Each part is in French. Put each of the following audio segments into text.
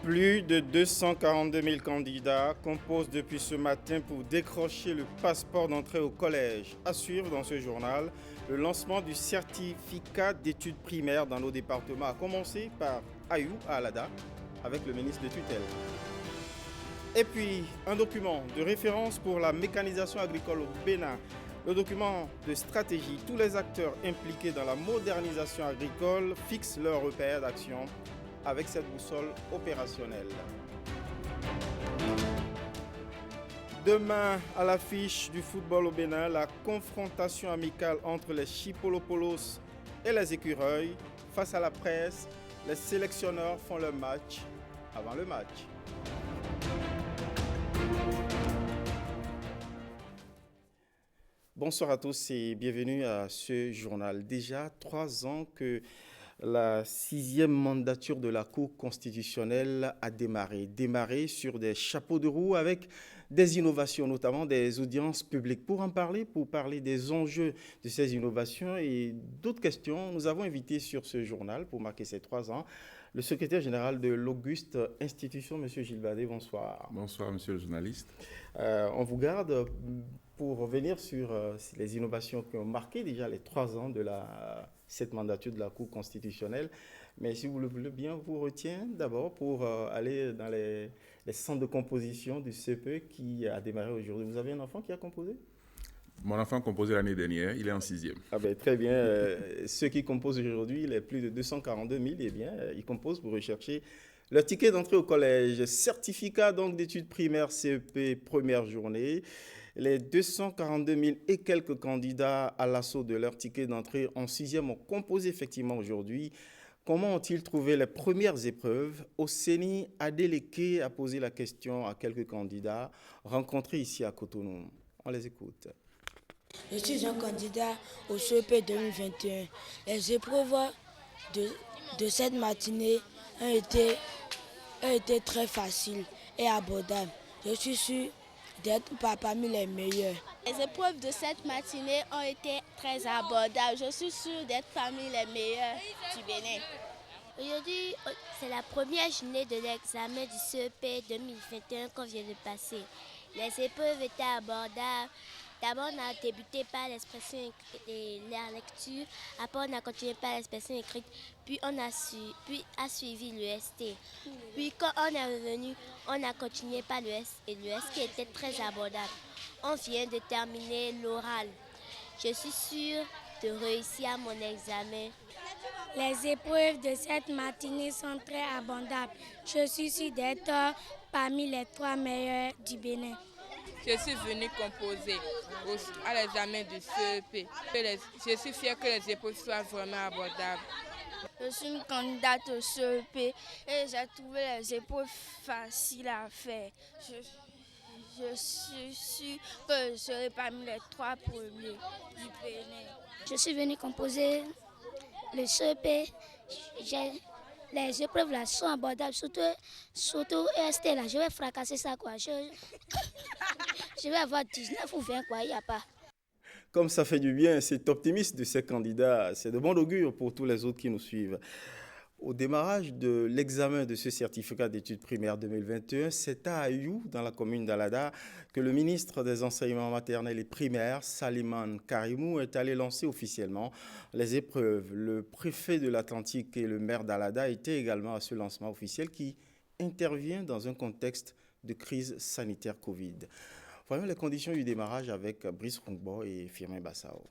Plus de 242 000 candidats composent depuis ce matin pour décrocher le passeport d'entrée au collège. À suivre dans ce journal, le lancement du certificat d'études primaires dans nos départements a commencé par Ayou à Alada avec le ministre de tutelle. Et puis, un document de référence pour la mécanisation agricole au Bénin. Le document de stratégie, tous les acteurs impliqués dans la modernisation agricole fixent leurs repères d'action avec cette boussole opérationnelle. Demain, à l'affiche du football au Bénin, la confrontation amicale entre les Chipolopolos et les Écureuils. Face à la presse, les sélectionneurs font leur match avant le match. Bonsoir à tous et bienvenue à ce journal. Déjà 3 ans que la 6e mandature de la Cour constitutionnelle a démarré sur des chapeaux de roue avec des innovations, notamment des audiences publiques. Pour parler des enjeux de ces innovations et d'autres questions, nous avons invité sur ce journal, pour marquer ces 3 ans, le secrétaire général de l'Auguste Institution, M. Gilles Badet. Bonsoir. Bonsoir, monsieur le journaliste. On vous garde pour revenir sur les innovations qui ont marqué déjà les 3 ans de cette mandature de la Cour constitutionnelle. Mais si vous le voulez bien, vous retiens d'abord pour aller dans les centres de composition du CPE qui a démarré aujourd'hui. Vous avez un enfant qui a composé ? Mon enfant a composé l'année dernière, il est en 6e. Ah ben, très bien. Ceux qui composent aujourd'hui, il est plus de 242 000, eh bien, ils composent pour rechercher leur ticket d'entrée au collège. Certificat donc d'études primaires CEP première journée. Les 242 000 et quelques candidats à l'assaut de leur ticket d'entrée en 6e ont composé effectivement aujourd'hui. Comment ont-ils trouvé les premières épreuves? Oseni Adeleke a posé la question à quelques candidats rencontrés ici à Cotonou. On les écoute. Je suis un candidat au CEP 2021. Les épreuves de cette matinée ont été très faciles et abordables. Je suis sûr d'être parmi les meilleurs. Les épreuves de cette matinée ont été très abordables. Je suis sûr d'être parmi les meilleurs du Bénin. Aujourd'hui, c'est la première journée de l'examen du CEP 2021 qu'on vient de passer. Les épreuves étaient abordables. D'abord, on a débuté par l'expression et la lecture. Après, on a continué par l'expression écrite. Puis, a suivi l'EST. Puis, quand on est revenu, on a continué par l'ES qui était très abordable. On vient de terminer l'oral. Je suis sûre de réussir mon examen. Les épreuves de cette matinée sont très abordables. Je suis sûre d'être parmi les 3 meilleurs du Bénin. Je suis venue composer à l'examen du CEP. Je suis fière que les épreuves soient vraiment abordables. Je suis une candidate au CEP et j'ai trouvé les épreuves faciles à faire. Je suis sûre que je serai parmi les 3 premiers du Bénin. Je suis venue composer le CEP. Les épreuves là sont abordables, surtout EST là. Je vais fracasser ça quoi. Je vais avoir 19 ou 20 quoi, il n'y a pas. Comme ça fait du bien, c'est optimiste de ces candidats. C'est de bon augure pour tous les autres qui nous suivent. Au démarrage de l'examen de ce certificat d'études primaires 2021, c'est à Ayou, dans la commune d'Alada, que le ministre des Enseignements maternels et primaires, Saliman Karimou, est allé lancer officiellement les épreuves. Le préfet de l'Atlantique et le maire d'Alada étaient également à ce lancement officiel qui intervient dans un contexte de crise sanitaire Covid. Voyons les conditions du démarrage avec Brice Rungbo et Firmin Bassao.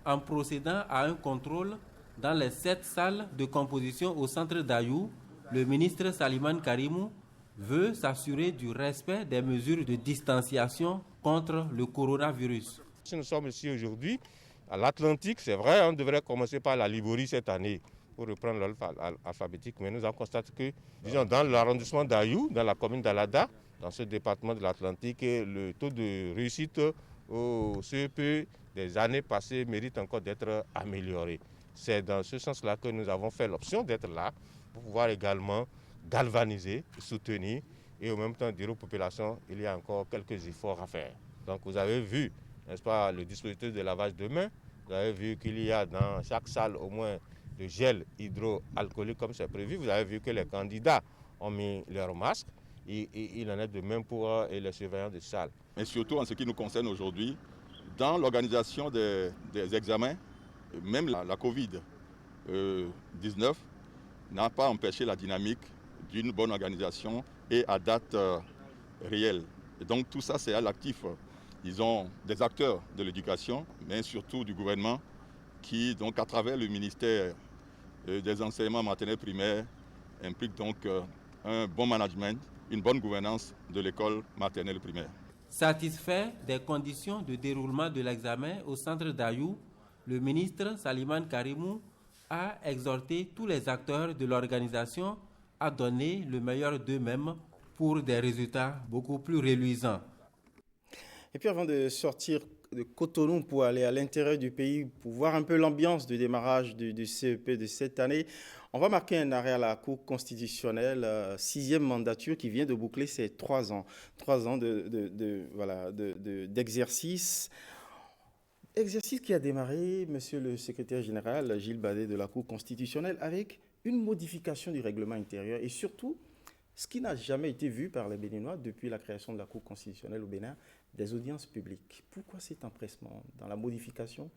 En procédant à un contrôle dans les 7 salles de composition au centre d'Ayou, le ministre Saliman Karimou veut s'assurer du respect des mesures de distanciation contre le coronavirus. Si nous sommes ici aujourd'hui, à l'Atlantique, c'est vrai, on devrait commencer par la Liborie cette année pour reprendre l'ordre alphabétique, mais nous avons constaté que, disons, dans l'arrondissement d'Ayou, dans la commune d'Alada, dans ce département de l'Atlantique, le taux de réussite au CEP des années passées mérite encore d'être amélioré. C'est dans ce sens-là que nous avons fait l'option d'être là pour pouvoir également galvaniser, soutenir et en même temps dire aux populations qu'il y a encore quelques efforts à faire. Donc vous avez vu, n'est-ce pas, le dispositif de lavage de mains, vous avez vu qu'il y a dans chaque salle au moins de gel hydroalcoolique comme c'est prévu, vous avez vu que les candidats ont mis leur masque. Et il en est de même pour les surveillants de salle. Mais surtout en ce qui nous concerne aujourd'hui, dans l'organisation des examens, même la Covid-19 n'a pas empêché la dynamique d'une bonne organisation et à date réelle. Et donc tout ça, c'est à l'actif, disons, des acteurs de l'éducation, mais surtout du gouvernement, qui, donc, à travers le ministère des enseignements maternels primaires, implique donc un bon management, une bonne gouvernance de l'école maternelle primaire. Satisfait des conditions de déroulement de l'examen au centre d'Ayou, le ministre Salimane Karimou a exhorté tous les acteurs de l'organisation à donner le meilleur d'eux-mêmes pour des résultats beaucoup plus reluisants. Et puis avant de sortir de Cotonou pour aller à l'intérieur du pays, pour voir un peu l'ambiance du démarrage du CEP de cette année, on va marquer un arrêt à la Cour constitutionnelle, 6e mandature qui vient de boucler ses 3 ans. 3 ans d'exercice. Exercice qui a démarré, monsieur le secrétaire général Gilles Badet de la Cour constitutionnelle, avec une modification du règlement intérieur et surtout, ce qui n'a jamais été vu par les Béninois depuis la création de la Cour constitutionnelle au Bénin, des audiences publiques. Pourquoi cet empressement dans la modification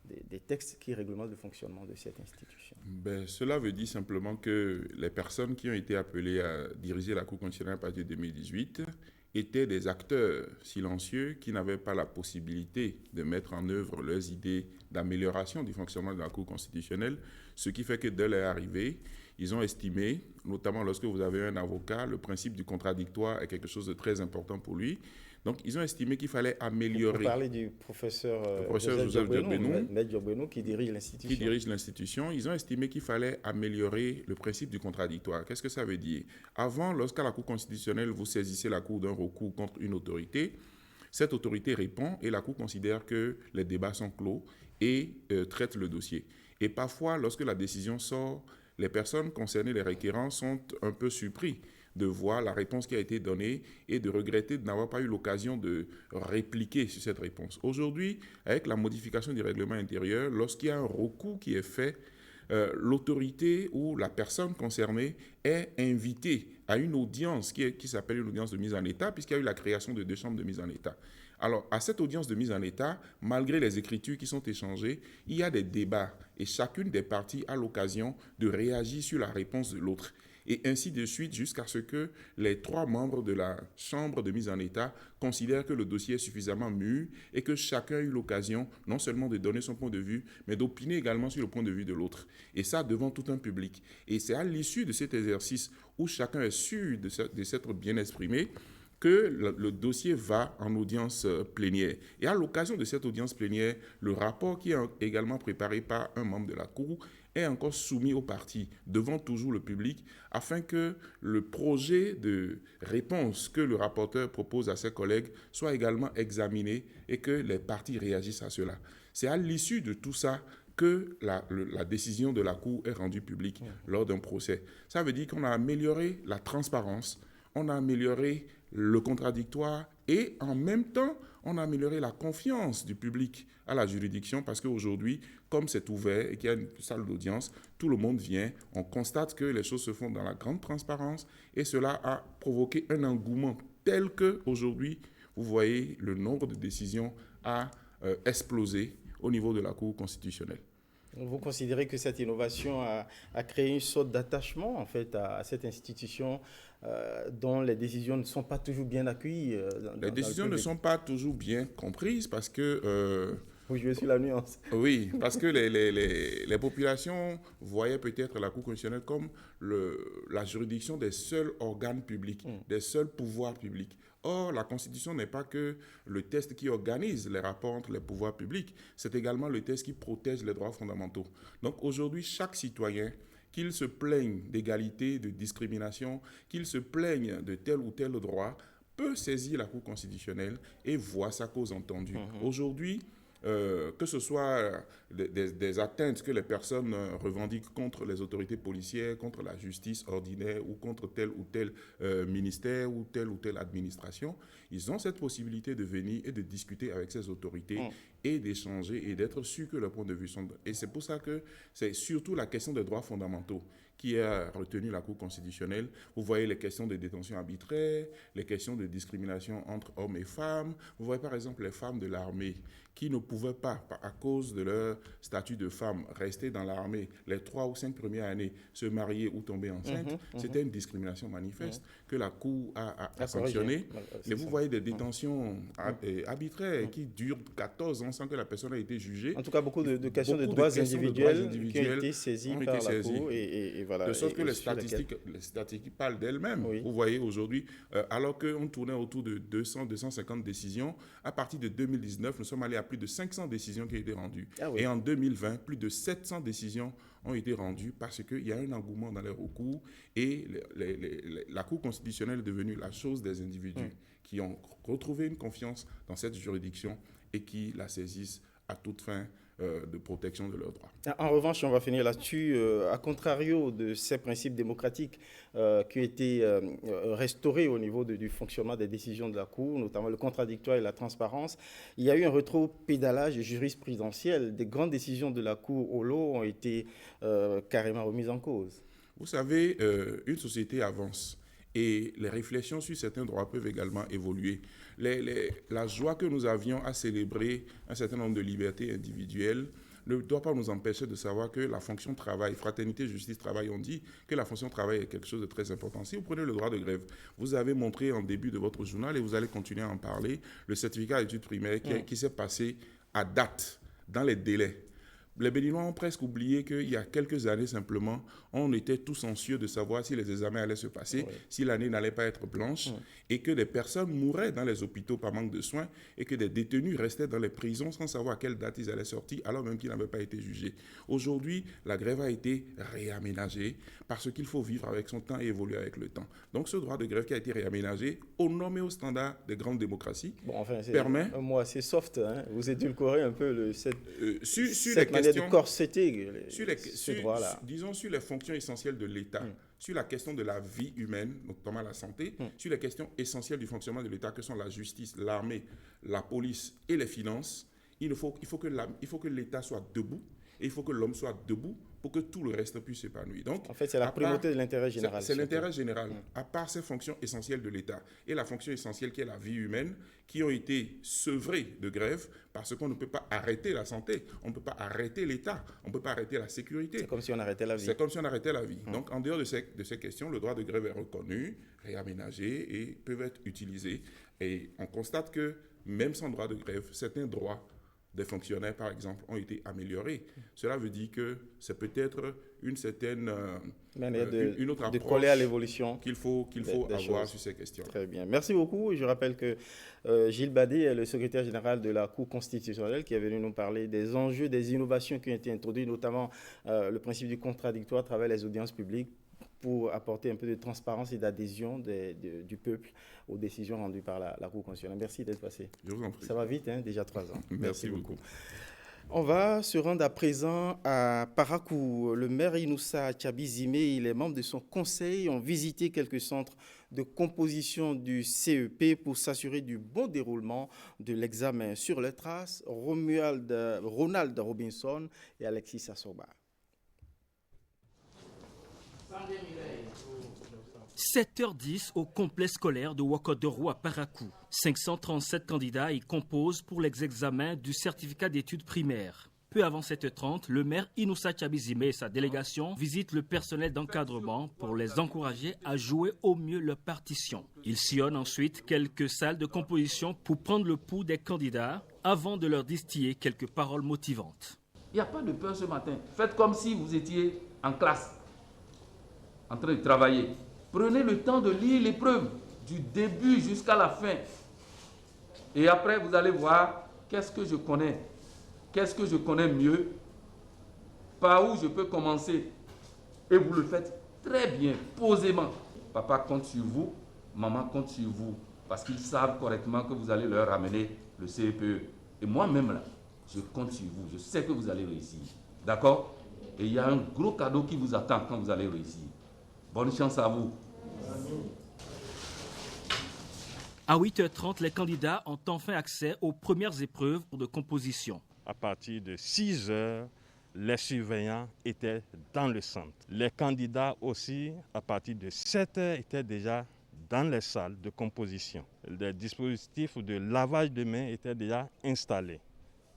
des textes qui réglementent le fonctionnement de cette institution? Cela veut dire simplement que les personnes qui ont été appelées à diriger la Cour constitutionnelle à partir de 2018 étaient des acteurs silencieux qui n'avaient pas la possibilité de mettre en œuvre leurs idées d'amélioration du fonctionnement de la Cour constitutionnelle, ce qui fait que dès leur arrivée, ils ont estimé, notamment lorsque vous avez un avocat, le principe du contradictoire est quelque chose de très important pour lui. Donc, ils ont estimé qu'il fallait améliorer. Vous parlez du professeur Joseph Diogbenou, Maître Diogbenou, qui dirige l'institution. Ils ont estimé qu'il fallait améliorer le principe du contradictoire. Qu'est-ce que ça veut dire? Avant, lorsqu'à la Cour constitutionnelle, vous saisissez la Cour d'un recours contre une autorité, cette autorité répond et la Cour considère que les débats sont clos et traite le dossier. Et parfois, lorsque la décision sort, les personnes concernées, les requérants, sont un peu surpris de voir la réponse qui a été donnée et de regretter de n'avoir pas eu l'occasion de répliquer sur cette réponse. Aujourd'hui, avec la modification du règlement intérieur, lorsqu'il y a un recours qui est fait, l'autorité ou la personne concernée est invitée à une audience qui s'appelle une audience de mise en état, puisqu'il y a eu la création de 2 chambres de mise en état. Alors, à cette audience de mise en état, malgré les écritures qui sont échangées, il y a des débats et chacune des parties a l'occasion de réagir sur la réponse de l'autre. Et ainsi de suite jusqu'à ce que les 3 membres de la chambre de mise en état considèrent que le dossier est suffisamment mûr et que chacun a eu l'occasion non seulement de donner son point de vue, mais d'opiner également sur le point de vue de l'autre. Et ça devant tout un public. Et c'est à l'issue de cet exercice où chacun est sûr de s'être bien exprimé que le dossier va en audience plénière. Et à l'occasion de cette audience plénière, le rapport qui est également préparé par un membre de la Cour est encore soumis aux parties, devant toujours le public, afin que le projet de réponse que le rapporteur propose à ses collègues soit également examiné et que les parties réagissent à cela. C'est à l'issue de tout ça que la décision de la Cour est rendue publique lors d'un procès. Ça veut dire qu'on a amélioré la transparence, on a amélioré le contradictoire et en même temps, on a amélioré la confiance du public à la juridiction parce qu'aujourd'hui, comme c'est ouvert et qu'il y a une salle d'audience, tout le monde vient, on constate que les choses se font dans la grande transparence et cela a provoqué un engouement tel qu'aujourd'hui, vous voyez, le nombre de décisions a explosé au niveau de la Cour constitutionnelle. Vous considérez que cette innovation a créé une sorte d'attachement en fait à cette institution dont les décisions ne sont pas toujours bien accueillies les décisions ne sont pas toujours bien comprises parce que... Vous jouez sur la nuance. Oui, parce que les populations voyaient peut-être la Cour constitutionnelle comme la juridiction des seuls organes publics, des seuls pouvoirs publics. Or, la Constitution n'est pas que le texte qui organise les rapports entre les pouvoirs publics, c'est également le texte qui protège les droits fondamentaux. Donc aujourd'hui, chaque citoyen, qu'il se plaigne d'égalité, de discrimination, qu'il se plaigne de tel ou tel droit, peut saisir la Cour constitutionnelle et voir sa cause entendue. Aujourd'hui, que ce soit des atteintes que les personnes revendiquent contre les autorités policières, contre la justice ordinaire ou contre tel ou tel ministère ou telle administration, ils ont cette possibilité de venir et de discuter avec ces autorités et d'échanger et d'être sûrs que leurs points de vue sont... Et c'est pour ça que c'est surtout la question des droits fondamentaux qui a retenu la Cour constitutionnelle. Vous voyez les questions de détention arbitraire, les questions de discrimination entre hommes et femmes. Vous voyez par exemple les femmes de l'armée qui ne pouvaient pas, à cause de leur statut de femme, rester dans l'armée les 3 ou 5 premières années, se marier ou tomber enceinte. C'était une discrimination manifeste que la Cour a sanctionnée. Et vous voyez des détentions arbitraires qui durent 14 ans sans que la personne ait été jugée. En tout cas, beaucoup de questions de droits individuels qui ont été saisis par la Cour. Et voilà, de sorte que les statistiques parlent d'elles-mêmes. Vous voyez aujourd'hui, alors qu'on tournait autour de 200-250 décisions, à partir de 2019, nous sommes allés à plus de 500 décisions qui ont été rendues. Et en 2020, plus de 700 décisions ont été rendues parce qu'il y a un engouement dans les recours et la Cour constitutionnelle est devenue la chose des individus qui ont retrouvé une confiance dans cette juridiction et qui la saisissent à toute fin de protection de leurs droits. En revanche, on va finir là-dessus, à contrario de ces principes démocratiques qui ont été restaurés au niveau du fonctionnement des décisions de la Cour, notamment le contradictoire et la transparence, il y a eu un rétro-pédalage jurisprudentiel. Des grandes décisions de la Cour au lot ont été carrément remises en cause. Vous savez, une société avance. Et les réflexions sur certains droits peuvent également évoluer. La joie que nous avions à célébrer un certain nombre de libertés individuelles ne doit pas nous empêcher de savoir que la fonction travail, fraternité, justice, travail, on dit que la fonction travail est quelque chose de très important. Si vous prenez le droit de grève, vous avez montré en début de votre journal, et vous allez continuer à en parler, le certificat d'études primaires qui s'est passé à date, dans les délais. Les Béninois ont presque oublié qu'il y a quelques années simplement, on était tous anxieux de savoir si les examens allaient se passer, si l'année n'allait pas être blanche, et que des personnes mouraient dans les hôpitaux par manque de soins, et que des détenus restaient dans les prisons sans savoir à quelle date ils allaient sortir, alors même qu'ils n'avaient pas été jugés. Aujourd'hui, la grève a été réaménagée parce qu'il faut vivre avec son temps et évoluer avec le temps. Donc ce droit de grève qui a été réaménagé, au nom et au standard des grandes démocraties, permet... un mot assez soft, hein. Vous édulcorez un peu cette manière de corseter ce droit-là. Disons sur les fonctions essentielles de l'État, sur la question de la vie humaine, notamment la santé, sur les questions essentielles du fonctionnement de l'État que sont la justice, l'armée, la police et les finances, il faut que l'État soit debout et il faut que l'homme soit debout pour que tout le reste puisse s'épanouir. Donc, en fait, c'est la primauté de l'intérêt général. C'est l'intérêt général, à part ces fonctions essentielles de l'État et la fonction essentielle qui est la vie humaine, qui ont été sevrées de grève parce qu'on ne peut pas arrêter la santé, on ne peut pas arrêter l'État, on ne peut pas arrêter la sécurité. C'est comme si on arrêtait la vie. C'est comme si on arrêtait la vie. Donc, en dehors de ces questions, le droit de grève est reconnu, réaménagé et peut être utilisé. Et on constate que même sans droit de grève, certains droits des fonctionnaires, par exemple, ont été améliorés. Cela veut dire que c'est peut-être une certaine une autre approche coller à l'évolution qu'il faut avoir sur ces questions. Très bien. Merci beaucoup. Je rappelle que Gilles Badé est le secrétaire général de la Cour constitutionnelle qui est venu nous parler des enjeux, des innovations qui ont été introduites, notamment le principe du contradictoire à travers les audiences publiques, pour apporter un peu de transparence et d'adhésion du peuple aux décisions rendues par la Cour constitutionnelle. Merci d'être passé. Je vous en prie. Ça va vite, hein, déjà 3 ans. Merci beaucoup. On va se rendre à présent à Parakou. Le maire Inoussa Tchabizime et les membres de son conseil ont visité quelques centres de composition du CEP pour s'assurer du bon déroulement de l'examen. Sur les traces, Ronald Robinson et Alexis Sassoba. 7h10 au complexe scolaire de Ouakotoro à Parakou. 537 candidats y composent pour l'examen du certificat d'études primaires. Peu avant 7h30, le maire Inoussa Tchabizime et sa délégation visitent le personnel d'encadrement pour les encourager à jouer au mieux leur partition. Ils sillonnent ensuite quelques salles de composition pour prendre le pouls des candidats avant de leur distiller quelques paroles motivantes. Il n'y a pas de peur ce matin. Faites comme si vous étiez en classe, en train de travailler. Prenez le temps de lire l'épreuve du début jusqu'à la fin. Et après, vous allez voir qu'est-ce que je connais. Qu'est-ce que je connais mieux? Par où je peux commencer? Et vous le faites très bien, posément. Papa compte sur vous, maman compte sur vous. Parce qu'ils savent correctement que vous allez leur amener le CPE. Et moi-même, là, Je compte sur vous. Je sais que vous allez réussir. D'accord? Et il y a un gros cadeau qui vous attend quand vous allez réussir. Bonne chance à vous. À 8h30, les candidats ont enfin accès aux premières épreuves de composition. À partir de 6h, les surveillants étaient dans le centre. Les candidats aussi, à partir de 7h, étaient déjà dans les salles de composition. Les dispositifs de lavage de mains étaient déjà installés.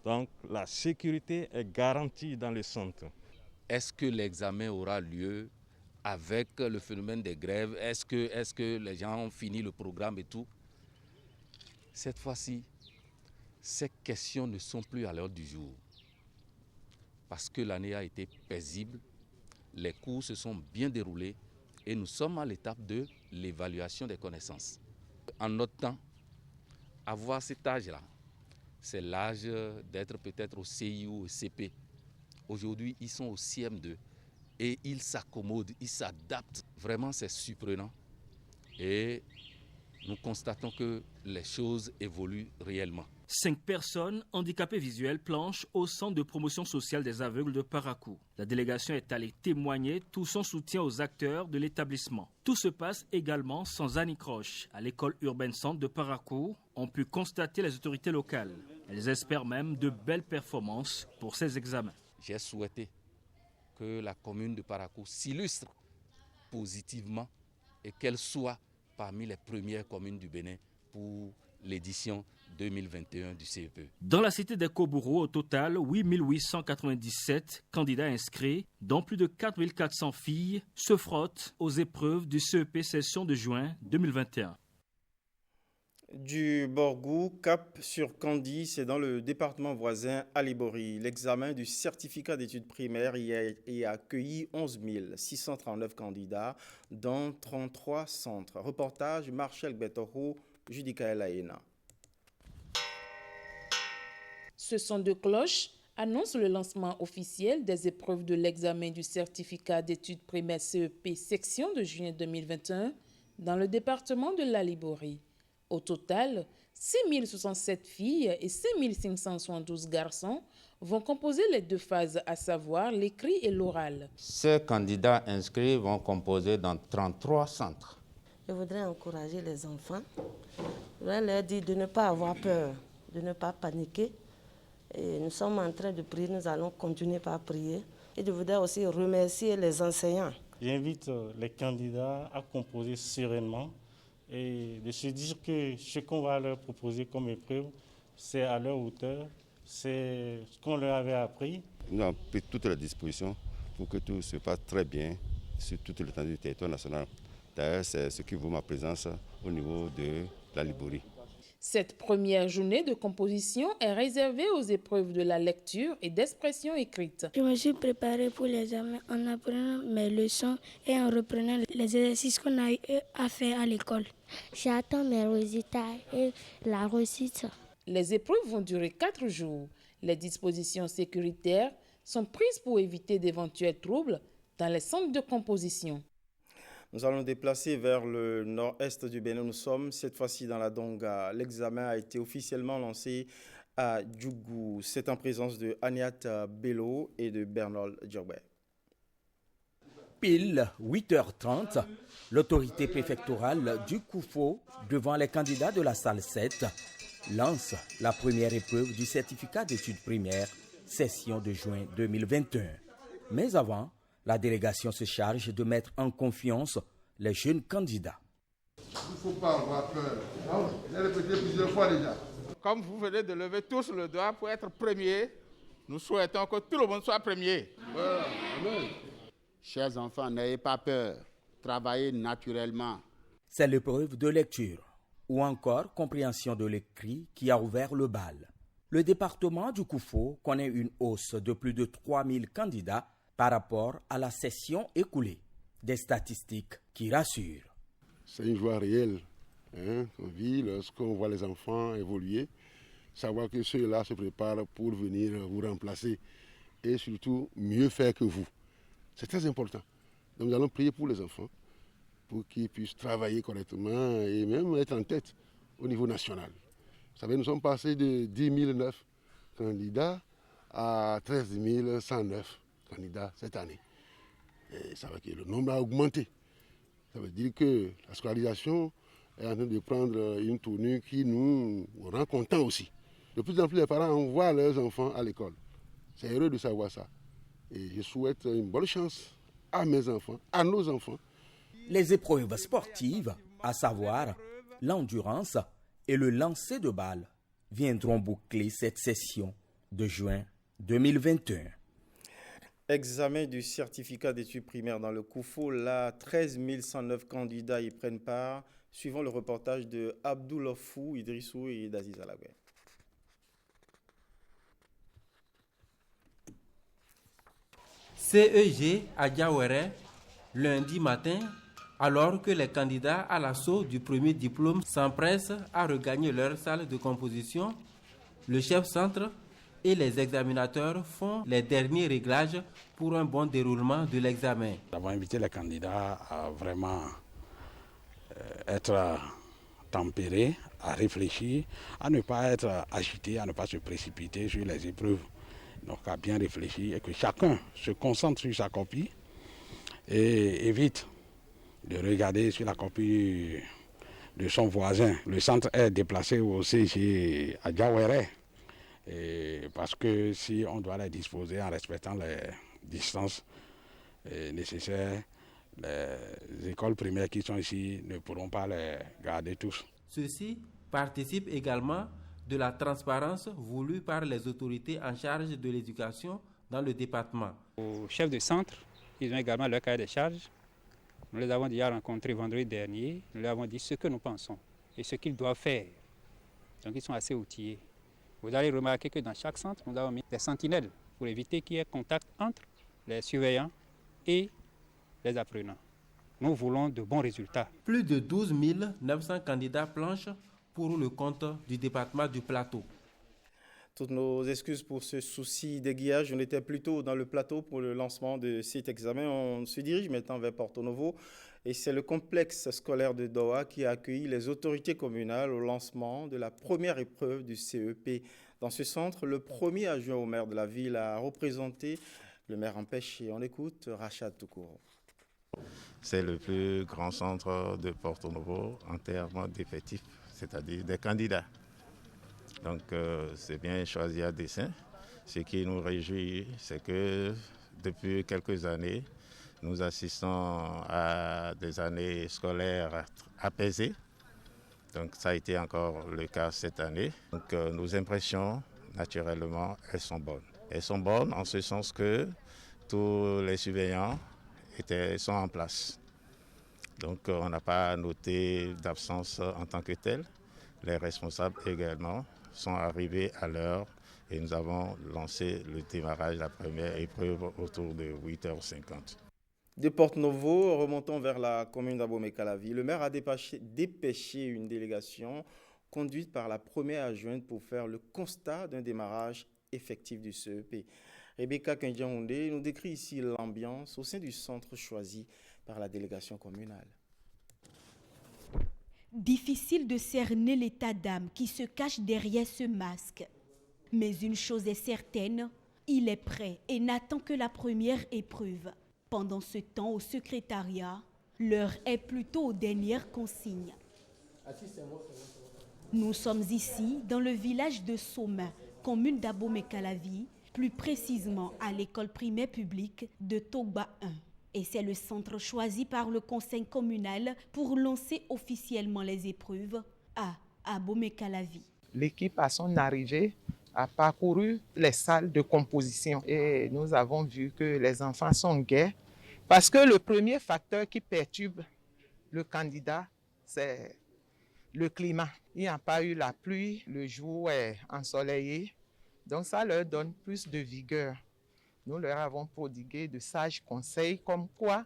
Donc la sécurité est garantie dans le centre. Est-ce que l'examen aura lieu avec le phénomène des grèves? Est-ce que les gens ont fini le programme et tout? Cette fois-ci, ces questions ne sont plus à l'ordre du jour. Parce que l'année a été paisible, les cours se sont bien déroulés et nous sommes à l'étape de l'évaluation des connaissances. En notre temps, avoir cet âge-là, c'est l'âge d'être peut-être au CI ou au CP. Aujourd'hui, ils sont au CM2 et ils s'accommodent, ils s'adaptent. Vraiment, c'est surprenant. Et nous constatons que les choses évoluent réellement. 5 personnes handicapées visuelles planchent au centre de promotion sociale des aveugles de Parakou. La délégation est allée témoigner tout son soutien aux acteurs de l'établissement. Tout se passe également sans anicroche. À l'école urbaine centre de Parakou, on pu constater les autorités locales. Elles espèrent même de belles performances pour ces examens. J'ai souhaité que la commune de Parakou s'illustre positivement et qu'elle soit parmi les premières communes du Bénin pour l'édition 2021 du CEPE. Dans la cité des Kobourou, au total, 8897 candidats inscrits, dont plus de 4400 filles, se frottent aux épreuves du CEP session de juin 2021. Du Borgou, cap sur Candy, c'est dans le département voisin Alibori. L'examen du certificat d'études primaires y a accueilli 11 639 candidats dans 33 centres. Reportage Marshall Betoro, Judicaël Aena. Ce son de cloche annonce le lancement officiel des épreuves de l'examen du certificat d'études primaires CEP section de juin 2021 dans le département de l'Alibori. Au total, 6067 filles et 5572 garçons vont composer les 2 phases, à savoir l'écrit et l'oral. Ces candidats inscrits vont composer dans 33 centres. Je voudrais encourager les enfants. Je voudrais leur dire de ne pas avoir peur, de ne pas paniquer. Et nous sommes en train de prier, nous allons continuer par prier. Et je voudrais aussi remercier les enseignants. J'invite les candidats à composer sereinement et de se dire que ce qu'on va leur proposer comme épreuve, c'est à leur hauteur, c'est ce qu'on leur avait appris. Nous avons pris toutes les dispositions pour que tout se passe très bien sur toute l'étendue du territoire national. D'ailleurs, c'est ce qui vaut ma présence au niveau de l'Alibori. Cette première journée de composition est réservée aux épreuves de la lecture et d'expression écrite. Je me suis préparée pour l'examen en apprenant mes leçons et en reprenant les exercices qu'on a eu à faire à l'école. J'attends mes résultats et la réussite. Les épreuves vont durer 4 jours. Les dispositions sécuritaires sont prises pour éviter d'éventuels troubles dans les centres de composition. Nous allons nous déplacer vers le nord-est du Bénin. Nous sommes cette fois-ci dans la Donga. L'examen a été officiellement lancé à Djougou. C'est en présence de Aniat Bello et de Bernard Djorbet. Pile 8h30, l'autorité préfectorale du Koufo, devant les candidats de la salle 7, lance la première épreuve du certificat d'études primaires, session de juin 2021. Mais avant, la délégation se charge de mettre en confiance les jeunes candidats. Il ne faut pas avoir peur. Je l'ai répété plusieurs fois déjà. Comme vous venez de lever tous le doigt pour être premier, nous souhaitons que tout le monde soit premier. Amen. Chers enfants, n'ayez pas peur. Travaillez naturellement. C'est l'épreuve de lecture ou encore compréhension de l'écrit qui a ouvert le bal. Le département du Koufo connaît une hausse de plus de 3000 candidats par rapport à la session écoulée. Des statistiques qui rassurent. C'est une joie réelle qu'on vit lorsqu'on voit les enfants évoluer, savoir que ceux-là se préparent pour venir vous remplacer et surtout mieux faire que vous. C'est très important. Donc nous allons prier pour les enfants, pour qu'ils puissent travailler correctement et même être en tête au niveau national. Vous savez, nous sommes passés de 10 009 candidats à 13 109 candidats cette année. Et ça veut dire que le nombre a augmenté. Ça veut dire que la scolarisation est en train de prendre une tournure qui nous rend contents aussi. De plus en plus, les parents envoient leurs enfants à l'école. C'est heureux de savoir ça. Et je souhaite une bonne chance à mes enfants, à nos enfants. Les épreuves sportives, à savoir l'endurance et le lancer de balles, viendront boucler cette session de juin 2021. Examen du certificat d'études primaires dans le Koufo. Là, 13 109 candidats y prennent part, suivant le reportage de Abdoulofou, Idrissou et d'Aziz Alagoué. CEG à Diawere, lundi matin, alors que les candidats à l'assaut du premier diplôme s'empressent à regagner leur salle de composition, le chef centre et les examinateurs font les derniers réglages pour un bon déroulement de l'examen. Nous avons invité les candidats à vraiment être tempérés, à réfléchir, à ne pas être agités, à ne pas se précipiter sur les épreuves. Donc à bien réfléchir et que chacun se concentre sur sa copie et évite de regarder sur la copie de son voisin. Le centre est déplacé aussi chez Adjawere. Parce que si on doit les disposer en respectant les distances nécessaires, les écoles primaires qui sont ici ne pourront pas les garder tous. Ceci participe également de la transparence voulue par les autorités en charge de l'éducation dans le département. Aux chefs de centre, ils ont également leur cahier de charges. Nous les avons déjà rencontrés vendredi dernier. Nous leur avons dit ce que nous pensons et ce qu'ils doivent faire. Donc ils sont assez outillés. Vous allez remarquer que dans chaque centre, nous avons mis des sentinelles pour éviter qu'il y ait contact entre les surveillants et les apprenants. Nous voulons de bons résultats. Plus de 12 900 candidats planchent pour le compte du département du Plateau. Toutes nos excuses pour ce souci d'aiguillage. On était plutôt dans le Plateau pour le lancement de cet examen. On se dirige maintenant vers Porto Novo. Et c'est le complexe scolaire de Doha qui a accueilli les autorités communales au lancement de la première épreuve du CEP. Dans ce centre, le premier adjoint au maire de la ville a représenté le maire empêché. On écoute Rachad Toukouro. C'est le plus grand centre de Porto Novo en termes d'effectifs, c'est-à-dire des candidats. Donc c'est bien choisi à dessein. Ce qui nous réjouit, c'est que depuis quelques années, nous assistons à des années scolaires apaisées. Donc ça a été encore le cas cette année. Donc nos impressions, naturellement, elles sont bonnes. Elles sont bonnes en ce sens que tous les surveillants sont en place. Donc on n'a pas noté d'absence en tant que telle. Les responsables également sont arrivés à l'heure et nous avons lancé le démarrage de la première épreuve autour de 8h50. De Porto Novo, remontons vers la commune d'Abomey-Calavi. Le maire a dépêché une délégation conduite par la première adjointe pour faire le constat d'un démarrage effectif du CEP. Rebecca Kendiahoundé nous décrit ici l'ambiance au sein du centre choisi par la délégation communale. Difficile de cerner l'état d'âme qui se cache derrière ce masque. Mais une chose est certaine, il est prêt et n'attend que la première épreuve. Pendant ce temps, au secrétariat, l'heure est plutôt aux dernières consignes. Nous sommes ici dans le village de Soma, commune d'Abomey-Calavi, plus précisément à l'école primaire publique de Togba 1. Et c'est le centre choisi par le conseil communal pour lancer officiellement les épreuves à Abomey-Calavi. L'équipe à son arrivée a parcouru les salles de composition et nous avons vu que les enfants sont gais parce que le premier facteur qui perturbe le candidat, c'est le climat. Il n'y a pas eu la pluie, le jour est ensoleillé, donc ça leur donne plus de vigueur. Nous leur avons prodigué de sages conseils comme quoi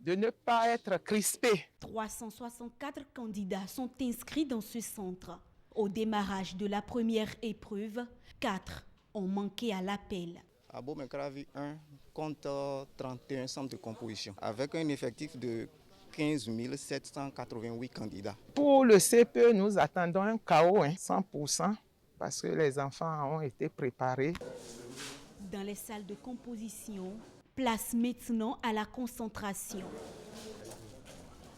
de ne pas être crispés. 364 candidats sont inscrits dans ce centre. Au démarrage de la première épreuve, 4 ont manqué à l'appel. Abomey-Calavi 1 compte 31 centres de composition avec un effectif de 15 788 candidats. Pour le CPE, nous attendons un chaos, 100%. parce que les enfants ont été préparés. Dans les salles de composition, place maintenant à la concentration.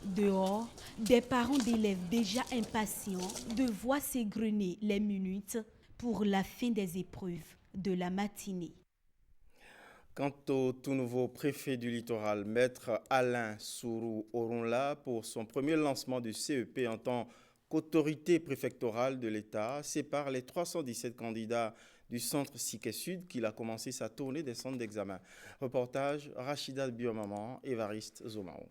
Dehors, des parents d'élèves déjà impatients de voir s'égrener les minutes pour la fin des épreuves de la matinée. Quant au tout nouveau préfet du littoral, maître Alain Sourou Orunla, pour son premier lancement du CEP en tant qu'autorité préfectorale de l'État, sépare les 317 candidats du centre Siquet Sud qu'il a commencé sa tournée des centres d'examen. Reportage Rachida Biomaman, Évariste Zomao.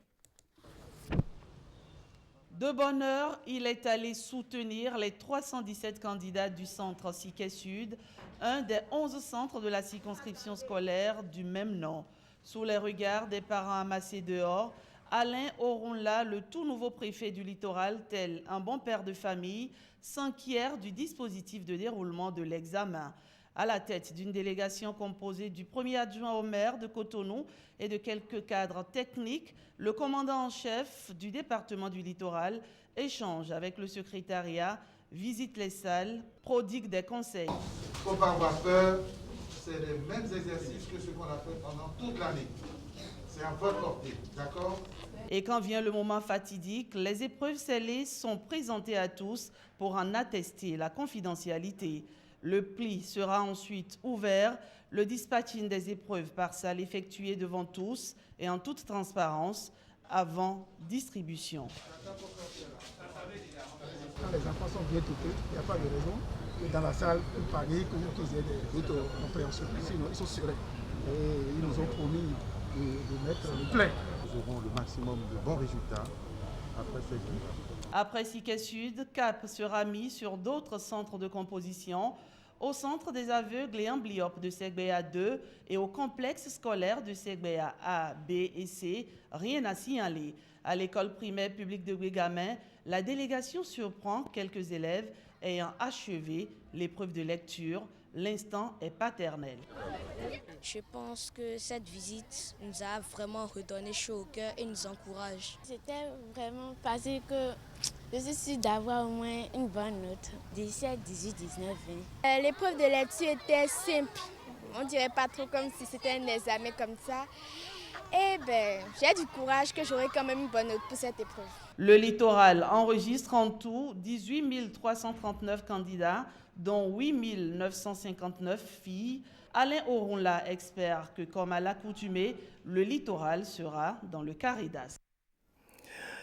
De bonne heure, il est allé soutenir les 317 candidats du centre Siquet Sud, un des 11 centres de la circonscription scolaire du même nom. Sous les regards des parents amassés dehors, Alain Orunla, le tout nouveau préfet du littoral, tel un bon père de famille, s'inquiert du dispositif de déroulement de l'examen. À la tête d'une délégation composée du premier adjoint au maire de Cotonou et de quelques cadres techniques, le commandant en chef du département du littoral échange avec le secrétariat, visite les salles, prodigue des conseils. Il ne faut pas avoir peur, c'est les mêmes exercices que ce qu'on a fait pendant toute l'année. C'est à votre portée, d'accord? Et quand vient le moment fatidique, les épreuves scellées sont présentées à tous pour en attester la confidentialité. Le pli sera ensuite ouvert, le dispatching des épreuves par salle effectué devant tous et en toute transparence avant distribution. Quand les enfants sont bien équipés, il n'y a pas de raison que dans la salle, ils paniquent ou qu'ils aient des doutes de compréhension. Sinon, ils sont sereins. Et ils nous ont promis de mettre le plein. Nous aurons le maximum de bons résultats après cette vie. Après Siquet Sud, cap sera mis sur d'autres centres de composition, au centre des aveugles et amblyopes de Segbéa 2 et au complexe scolaire de Segbéa A, B et C, rien à signaler. À l'école primaire publique de Ouigamin, la délégation surprend quelques élèves ayant achevé l'épreuve de lecture. L'instant est paternel. Je pense que cette visite nous a vraiment redonné chaud au cœur et nous encourage. C'était vraiment parce que je suis sûre d'avoir au moins une bonne note. 17, 18, 19, 20. L'épreuve de lecture était simple. On dirait pas trop comme si c'était un examen comme ça. Eh bien, j'ai du courage que j'aurai quand même une bonne note pour cette épreuve. Le littoral enregistre en tout 18 339 candidats, dont 8 959 filles. Alain Orunla espère que, comme à l'accoutumée, le littoral sera dans le carré d'as.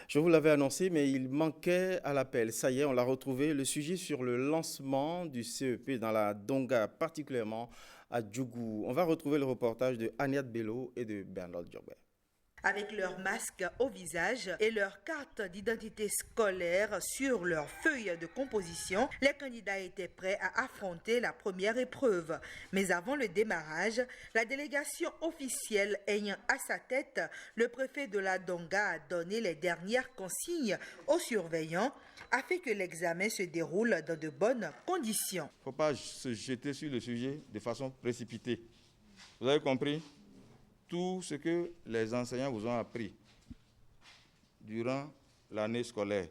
Je vous l'avais annoncé, mais il manquait à l'appel. Ça y est, on l'a retrouvé. Le sujet sur le lancement du CEP dans la Donga, particulièrement à Djougou. On va retrouver le reportage de Aniat Bello et de Bernard Djobé. Avec leur masque au visage et leur carte d'identité scolaire sur leur feuille de composition, les candidats étaient prêts à affronter la première épreuve. Mais avant le démarrage, la délégation officielle ayant à sa tête le préfet de la Donga a donné les dernières consignes aux surveillants afin que l'examen se déroule dans de bonnes conditions. Il ne faut pas se jeter sur le sujet de façon précipitée. Vous avez compris ? Tout ce que les enseignants vous ont appris durant l'année scolaire,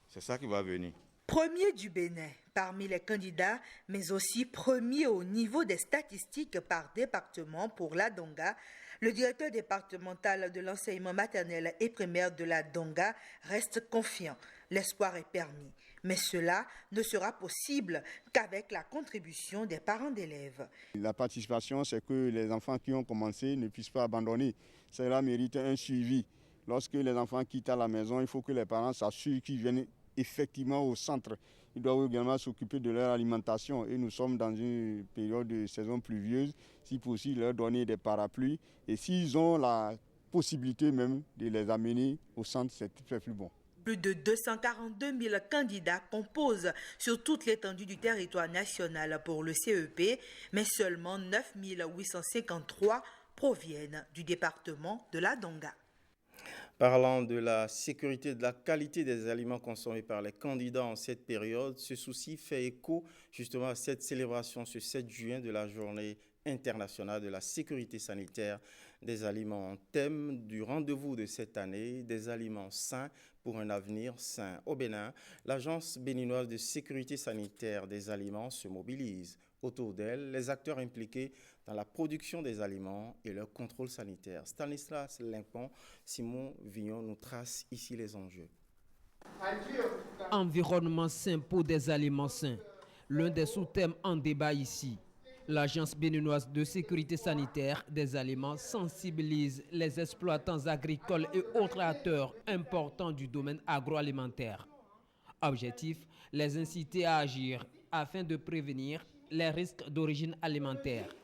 c'est ça qui va venir. Premier du Bénin parmi les candidats, mais aussi premier au niveau des statistiques par département pour la Donga, le directeur départemental de l'enseignement maternel et primaire de la Donga reste confiant. L'espoir est permis, mais cela ne sera possible qu'avec la contribution des parents d'élèves. La participation, c'est que les enfants qui ont commencé ne puissent pas abandonner. Cela mérite un suivi. Lorsque les enfants quittent à la maison, il faut que les parents s'assurent qu'ils viennent effectivement au centre. Ils doivent également s'occuper de leur alimentation et nous sommes dans une période de saison pluvieuse. Si possible, leur donner des parapluies et s'ils ont la possibilité même de les amener au centre, c'est plus bon. Plus de 242 000 candidats composent sur toute l'étendue du territoire national pour le CEP, mais seulement 9 853 proviennent du département de la Donga. Parlant de la sécurité et de la qualité des aliments consommés par les candidats en cette période, ce souci fait écho justement à cette célébration ce 7 juin de la journée internationale de la sécurité sanitaire des aliments. Thème du rendez-vous de cette année, des aliments sains pour un avenir sain. Au Bénin, l'Agence béninoise de sécurité sanitaire des aliments se mobilise. Autour d'elle, les acteurs impliqués dans la production des aliments et leur contrôle sanitaire. Stanislas Limpon, Simon Vignon nous trace ici les enjeux. Environnement sain pour des aliments sains. L'un des sous-thèmes en débat ici. L'Agence béninoise de sécurité sanitaire des aliments sensibilise les exploitants agricoles et autres acteurs importants du domaine agroalimentaire. Objectif, les inciter à agir afin de prévenir les risques d'origine alimentaire.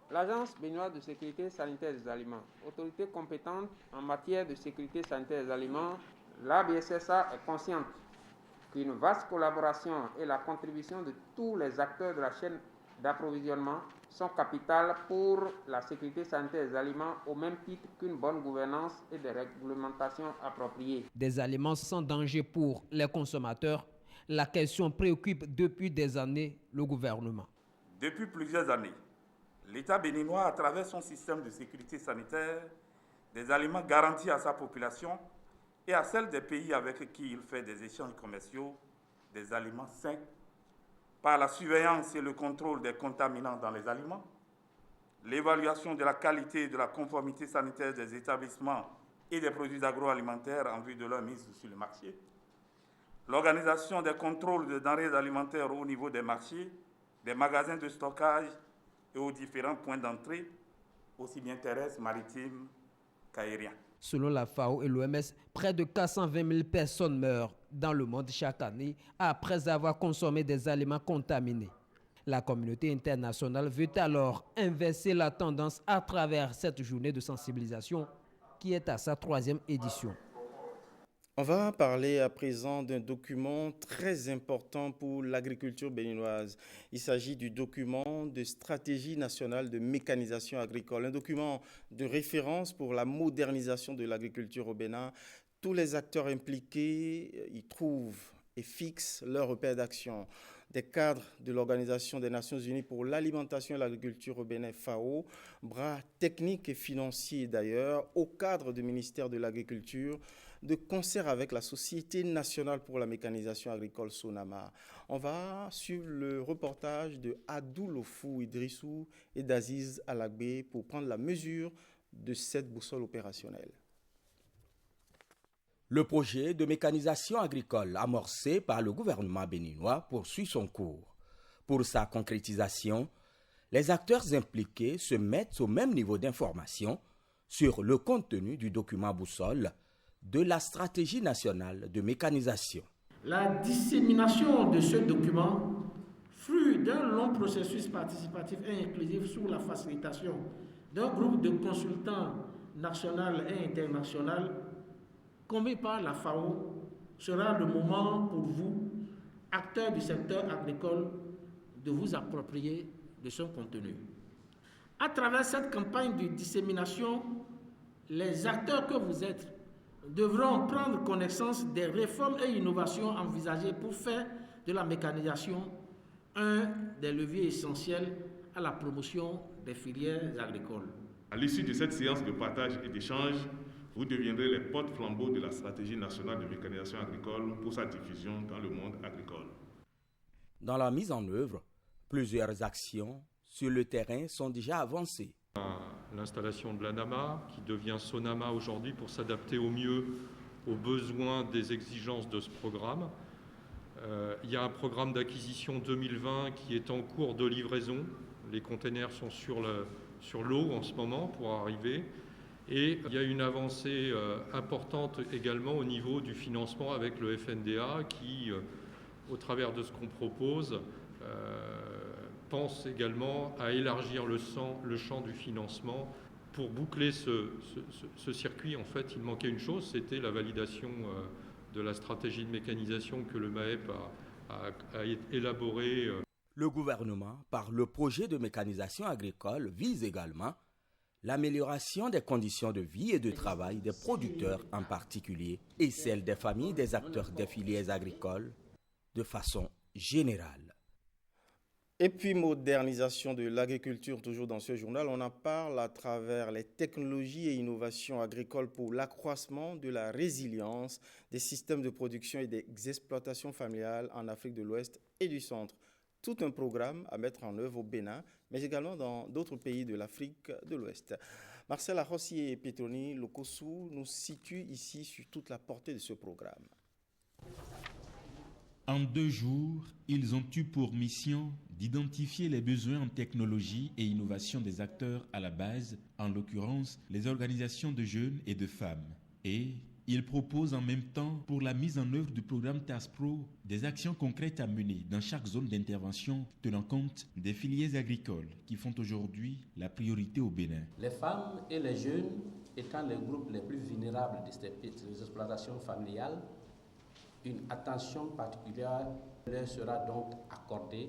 L'Agence béninoise de sécurité sanitaire des aliments, autorité compétente en matière de sécurité sanitaire des aliments, l'ABSSA est consciente qu'une vaste collaboration et la contribution de tous les acteurs de la chaîne d'approvisionnement sont capitales pour la sécurité sanitaire des aliments au même titre qu'une bonne gouvernance et des réglementations appropriées. Des aliments sans danger pour les consommateurs, la question préoccupe depuis des années le gouvernement. Depuis plusieurs années, l'État béninois, à travers son système de sécurité sanitaire des aliments, garantit à sa population et à celle des pays avec qui il fait des échanges commerciaux des aliments sains par la surveillance et le contrôle des contaminants dans les aliments, l'évaluation de la qualité et de la conformité sanitaire des établissements et des produits agroalimentaires en vue de leur mise sur le marché, l'organisation des contrôles de denrées alimentaires au niveau des marchés, des magasins de stockage et aux différents points d'entrée, aussi bien terrestres, maritimes qu'aériens. Selon la FAO et l'OMS, près de 420 000 personnes meurent dans le monde chaque année après avoir consommé des aliments contaminés. La communauté internationale veut alors inverser la tendance à travers cette journée de sensibilisation qui est à sa 3e édition. On va parler à présent d'un document très important pour l'agriculture béninoise. Il s'agit du document de stratégie nationale de mécanisation agricole, un document de référence pour la modernisation de l'agriculture au Bénin. Tous les acteurs impliqués y trouvent et fixent leurs repères d'action. Des cadres de l'Organisation des Nations Unies pour l'alimentation et l'agriculture au Bénin, FAO, bras techniques et financiers d'ailleurs, au cadre du ministère de l'Agriculture, de concert avec la Société nationale pour la mécanisation agricole Sonama. On va suivre le reportage de Adoulofou Idrissou et d'Aziz Alagbe pour prendre la mesure de cette boussole opérationnelle. Le projet de mécanisation agricole amorcé par le gouvernement béninois poursuit son cours. Pour sa concrétisation, les acteurs impliqués se mettent au même niveau d'information sur le contenu du document boussole de la stratégie nationale de mécanisation. La dissémination de ce document, fruit d'un long processus participatif et inclusif sous la facilitation d'un groupe de consultants national et international, convié par la FAO, sera le moment pour vous, acteurs du secteur agricole, de vous approprier de son contenu. À travers cette campagne de dissémination, les acteurs que vous êtes devront prendre connaissance des réformes et innovations envisagées pour faire de la mécanisation un des leviers essentiels à la promotion des filières agricoles. À l'issue de cette séance de partage et d'échange, vous deviendrez les porte-flambeaux de la stratégie nationale de mécanisation agricole pour sa diffusion dans le monde agricole. Dans la mise en œuvre, plusieurs actions sur le terrain sont déjà avancées. L'installation de l'ANAMA, qui devient Sonama aujourd'hui pour s'adapter au mieux aux besoins des exigences de ce programme. Il y a un programme d'acquisition 2020 qui est en cours de livraison. Les containers sont sur l'eau en ce moment pour arriver. Et il y a une avancée importante également au niveau du financement avec le FNDA qui, au travers de ce qu'on propose, pense également à élargir le champ du financement. Pour boucler ce circuit, en fait, il manquait une chose, c'était la validation de la stratégie de mécanisation que le MAEP a élaborée. Le gouvernement, par le projet de mécanisation agricole, vise également l'amélioration des conditions de vie et de travail des producteurs en particulier et celle des familles des acteurs des filières agricoles de façon générale. Et puis, modernisation de l'agriculture, toujours dans ce journal, on en parle à travers les technologies et innovations agricoles pour l'accroissement de la résilience des systèmes de production et des exploitations familiales en Afrique de l'Ouest et du Centre. Tout un programme à mettre en œuvre au Bénin, mais également dans d'autres pays de l'Afrique de l'Ouest. Marcel Arossi et Petroni Lokosu nous situent ici sur toute la portée de ce programme. En 2 jours, ils ont eu pour mission d'identifier les besoins en technologie et innovation des acteurs à la base, en l'occurrence les organisations de jeunes et de femmes. Et ils proposent en même temps, pour la mise en œuvre du programme TASPRO, des actions concrètes à mener dans chaque zone d'intervention, tenant compte des filières agricoles qui font aujourd'hui la priorité au Bénin. Les femmes et les jeunes étant les groupes les plus vulnérables des exploitations familiales, une attention particulière leur sera donc accordée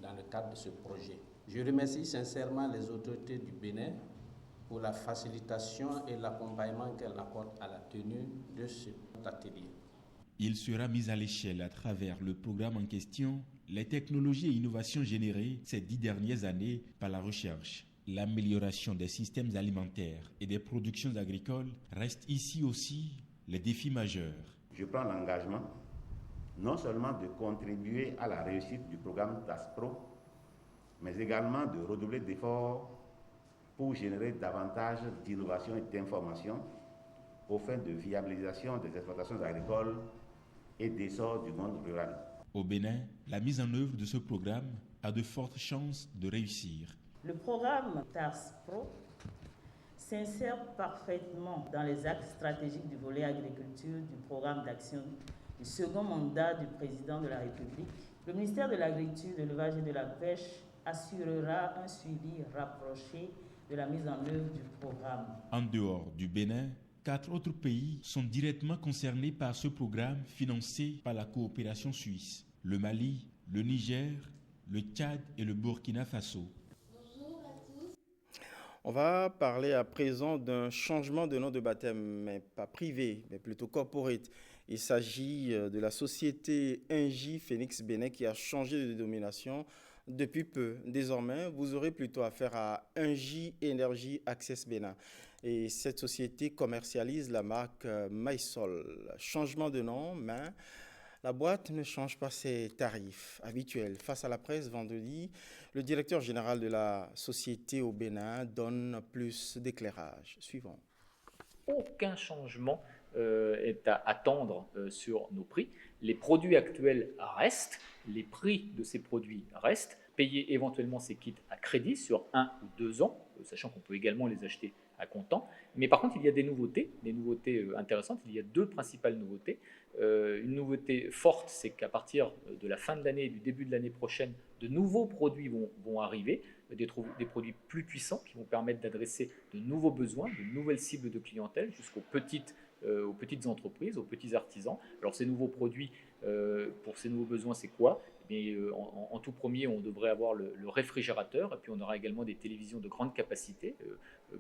dans le cadre de ce projet. Je remercie sincèrement les autorités du Bénin pour la facilitation et l'accompagnement qu'elles apportent à la tenue de cet atelier. Il sera mis à l'échelle à travers le programme en question les technologies et innovations générées ces 10 dernières années par la recherche. L'amélioration des systèmes alimentaires et des productions agricoles reste ici aussi les défis majeurs. Je prends l'engagement non seulement de contribuer à la réussite du programme TASPRO, mais également de redoubler d'efforts pour générer davantage d'innovation et d'information aux fins de viabilisation des exploitations agricoles et d'essor du monde rural. Au Bénin, la mise en œuvre de ce programme a de fortes chances de réussir. Le programme TASPRO s'insère parfaitement dans les axes stratégiques du volet agriculture du programme d'action du second mandat du président de la République. Le ministère de l'Agriculture, de l'Élevage et de la Pêche assurera un suivi rapproché de la mise en œuvre du programme. En dehors du Bénin, 4 autres pays sont directement concernés par ce programme financé par la coopération suisse: le Mali, le Niger, le Tchad et le Burkina Faso. On va parler à présent d'un changement de nom de baptême, mais pas privé, mais plutôt corporate. Il s'agit de la société Engie Phoenix Bénin qui a changé de dénomination depuis peu. Désormais, vous aurez plutôt affaire à Engie Energy Access Bénin. Et cette société commercialise la marque Maisol. Changement de nom, mais la boîte ne change pas ses tarifs habituels. Face à la presse vendredi, le directeur général de la société au Bénin donne plus d'éclairage. Suivant. Aucun changement est à attendre sur nos prix. Les produits actuels restent, les prix de ces produits restent. Payer éventuellement ces kits à crédit sur 1 ou 2 ans, sachant qu'on peut également les acheter à comptant. Mais par contre, il y a des nouveautés intéressantes. Il y a 2 principales nouveautés. Une nouveauté forte, c'est qu'à partir de la fin de l'année et du début de l'année prochaine, de nouveaux produits vont arriver, des produits plus puissants qui vont permettre d'adresser de nouveaux besoins, de nouvelles cibles de clientèle jusqu'aux petites entreprises, aux petits artisans. Alors ces nouveaux produits, pour ces nouveaux besoins, c'est quoi ? Mais en tout premier, on devrait avoir le réfrigérateur, et puis on aura également des télévisions de grande capacité,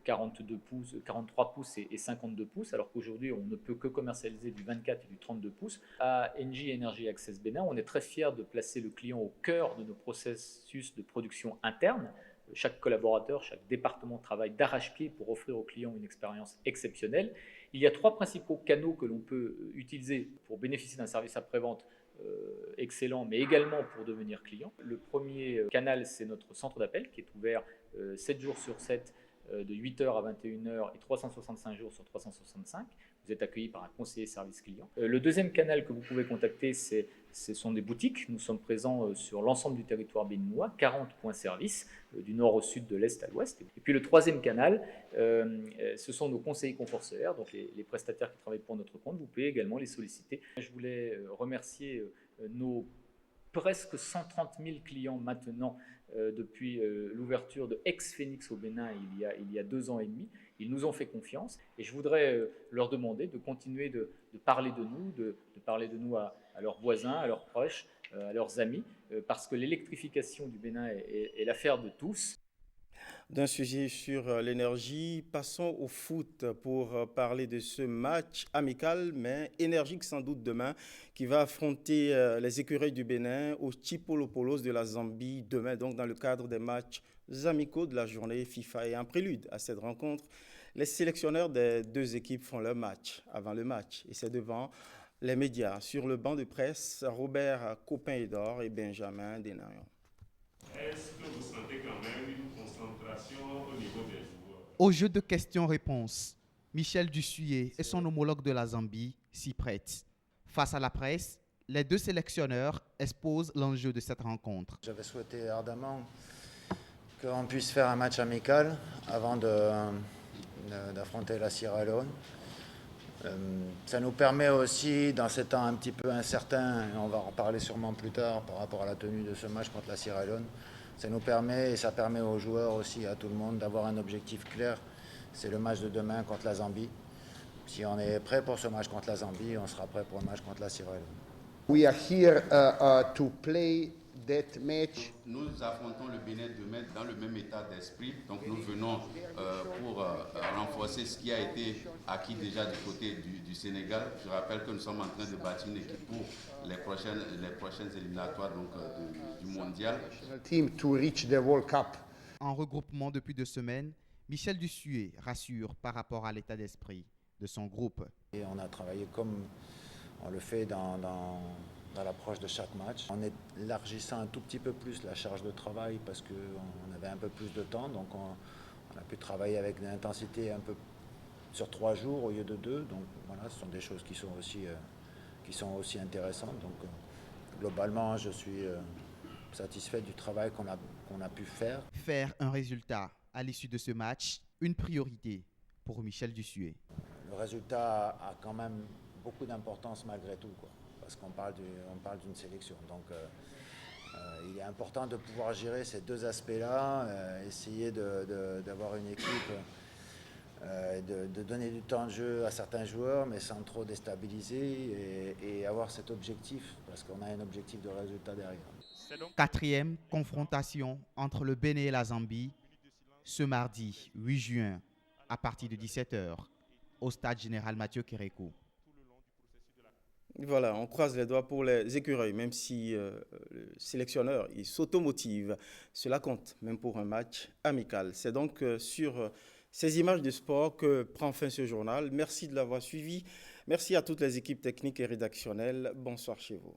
42 pouces, 43 pouces et 52 pouces, alors qu'aujourd'hui, on ne peut que commercialiser du 24 et du 32 pouces. À Engie Energy Access Bénin, on est très fiers de placer le client au cœur de nos processus de production interne. Chaque collaborateur, chaque département travaille d'arrache-pied pour offrir aux clients une expérience exceptionnelle. Il y a 3 principaux canaux que l'on peut utiliser pour bénéficier d'un service après-vente excellent, mais également pour devenir client. Le premier canal, c'est notre centre d'appel qui est ouvert 7 jours sur 7, de 8h à 21h et 365 jours sur 365. Vous êtes accueilli par un conseiller service client. Le deuxième canal que vous pouvez contacter, ce sont des boutiques. Nous sommes présents sur l'ensemble du territoire béninois, 40 points service, du nord au sud, de l'est à l'ouest. Et puis le troisième canal, ce sont nos conseillers confort solaire, donc les prestataires qui travaillent pour notre compte. Vous pouvez également les solliciter. Je voulais remercier nos presque 130 000 clients maintenant depuis l'ouverture de Ex-Phoenix au Bénin il y a 2 ans et demi. Ils nous ont fait confiance et je voudrais leur demander de continuer de parler de nous, de parler de nous à leurs voisins, à leurs proches, à leurs amis, parce que l'électrification du Bénin est l'affaire de tous. d'un sujet sur l'énergie, passons au foot pour parler de ce match amical, mais énergique sans doute demain, qui va affronter les écureuils du Bénin au Chipolopolo de la Zambie demain, donc dans le cadre des matchs amicaux de la journée FIFA. Et en prélude à cette rencontre, les sélectionneurs des deux équipes font leur match avant le match. Et c'est devant les médias, sur le banc de presse, Robert Copin-Edor et Benjamin Denarion. Est-ce que vous sentez quand même une concentration au niveau des joueurs? Au jeu de questions-réponses, Michel Dussuyer et son homologue de la Zambie s'y prêtent. Face à la presse, les deux sélectionneurs exposent l'enjeu de cette rencontre. J'avais souhaité ardemment qu'on puisse faire un match amical avant d'affronter la Sierra Leone. Ça nous permet aussi, dans ces temps un petit peu incertains, et on va en reparler sûrement plus tard par rapport à la tenue de ce match contre la Sierra Leone, ça nous permet et ça permet aux joueurs aussi, à tout le monde, d'avoir un objectif clair. C'est le match de demain contre la Zambie. Si on est prêt pour ce match contre la Zambie, on sera prêt pour le match contre la Sierra Leone. We are here to play that match. Nous affrontons le Bénin demain dans le même état d'esprit. Donc nous venons pour renforcer ce qui a été acquis déjà du côté du Sénégal. Je rappelle que nous sommes en train de bâtir une équipe pour les prochaines éliminatoires donc, du mondial. Team to reach the World Cup. En regroupement depuis 2 semaines, Michel Dussuyer rassure par rapport à l'état d'esprit de son groupe. Et on a travaillé comme on le fait dans l'approche de chaque match, en élargissant un tout petit peu plus la charge de travail parce qu'on avait un peu plus de temps, donc on a pu travailler avec une intensité un peu sur 3 jours au lieu de 2, donc voilà, ce sont des choses qui sont aussi intéressantes. Donc globalement, je suis satisfait du travail qu'on a pu faire. Faire un résultat à l'issue de ce match, une priorité pour Michel Dussuyer. Le résultat a quand même beaucoup d'importance malgré tout, quoi, parce qu'on parle d'une sélection. Donc il est important de pouvoir gérer ces deux aspects-là, essayer d'avoir une équipe, de donner du temps de jeu à certains joueurs, mais sans trop déstabiliser et avoir cet objectif, parce qu'on a un objectif de résultat derrière. 4e confrontation entre le Bénin et la Zambie, ce mardi 8 juin, à partir de 17h, au stade général Mathieu Kérékou. Voilà, on croise les doigts pour les écureuils, même si le sélectionneur il s'automotive. Cela compte, même pour un match amical. C'est donc sur ces images de sport que prend fin ce journal. Merci de l'avoir suivi. Merci à toutes les équipes techniques et rédactionnelles. Bonsoir chez vous.